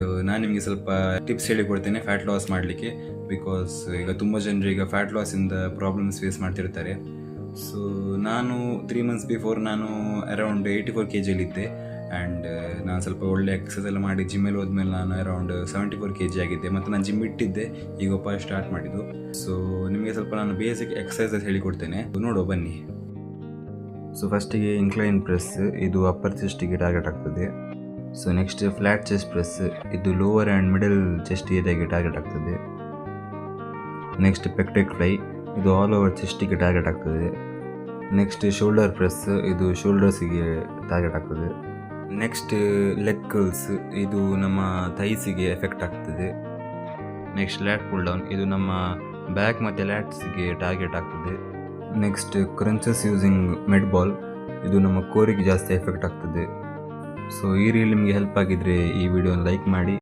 ನಾನು ನಿಮಗೆ ಸ್ವಲ್ಪ ಟಿಪ್ಸ್ ಹೇಳಿಕೊಡ್ತೇನೆ ಫ್ಯಾಟ್ ಲಾಸ್ ಮಾಡಲಿಕ್ಕೆ. ಬಿಕಾಸ್ ಈಗ ತುಂಬ ಜನರು ಈಗ ಫ್ಯಾಟ್ ಲಾಸಿಂದ ಪ್ರಾಬ್ಲಮ್ಸ್ ಫೇಸ್ ಮಾಡ್ತಿರ್ತಾರೆ. ಸೊ ನಾನು 3 months ಬಿಫೋರ್ ನಾನು ಅರೌಂಡ್ 84 kg ಆ್ಯಂಡ್ ನಾನು ಸ್ವಲ್ಪ ಒಳ್ಳೆ ಎಕ್ಸಸೈಸ್ ಎಲ್ಲ ಮಾಡಿ ಜಿಮ್ಮೆಲ್ಲಿ ಹೋದ್ಮೇಲೆ ನಾನು ಅರೌಂಡ್ 74 kg ಆಗಿದ್ದೆ. ಮತ್ತು ನಾನು ಜಿಮ್ ಇಟ್ಟಿದ್ದೆ, ಈಗ ಸ್ಟಾರ್ಟ್ ಮಾಡಿದ್ದು. ಸೊ ನಿಮಗೆ ಸ್ವಲ್ಪ ನಾನು ಬೇಸಿಕ್ ಎಕ್ಸಸೈಸಸ್ ಹೇಳಿಕೊಡ್ತೇನೆ, ನೋಡುವ ಬನ್ನಿ. ಸೊ ಫಸ್ಟಿಗೆ ಇನ್ಕ್ಲೈನ್ ಪ್ರೆಸ್, ಇದು ಅಪ್ಪರ್ ಚೆಸ್ಟಿಗೆ ಟಾರ್ಗೆಟ್ ಆಗ್ತದೆ. So next flat chest press, ಇದು ಲೋವರ್ ಆ್ಯಂಡ್ ಮಿಡಲ್ ಚೆಸ್ಟ್ ಏರಿಯಾಗೆ ಟಾರ್ಗೆಟ್ ಆಗ್ತದೆ. ನೆಕ್ಸ್ಟ್ ಪೆಕ್ಟೆಕ್ ಫ್ಲೈ, ಇದು ಆಲ್ ಓವರ್ ಚೆಸ್ಟಿಗೆ ಟಾರ್ಗೆಟ್ ಆಗ್ತದೆ. ನೆಕ್ಸ್ಟ್ ಶೋಲ್ಡರ್ ಪ್ರೆಸ್, ಇದು ಶೋಲ್ಡರ್ಸಿಗೆ ಟಾರ್ಗೆಟ್ ಆಗ್ತದೆ. ನೆಕ್ಸ್ಟ್ ಲೆಗ್ ಕರ್ಲ್ಸ್, ಇದು ನಮ್ಮ ಥೈಸಿಗೆ ಎಫೆಕ್ಟ್ ಆಗ್ತದೆ. ನೆಕ್ಸ್ಟ್ ಲ್ಯಾಟ್ ಪುಲ್ ಡೌನ್, ಇದು ನಮ್ಮ ಬ್ಯಾಕ್ ಮತ್ತು ಲ್ಯಾಟ್ಸ್ಗೆ ಟಾರ್ಗೆಟ್ ಆಗ್ತದೆ. Next crunches using med ball, ಇದು ನಮ್ಮ ಕೋರಿಗೆ ಜಾಸ್ತಿ ಎಫೆಕ್ಟ್ ಆಗ್ತದೆ. ಸೊ ಈ ರೀಲ್ ನಿಮಗೆ ಹೆಲ್ಪ್ ಆಗಿದ್ರೆ ಈ ವಿಡಿಯೋನ ಲೈಕ್ ಮಾಡಿ.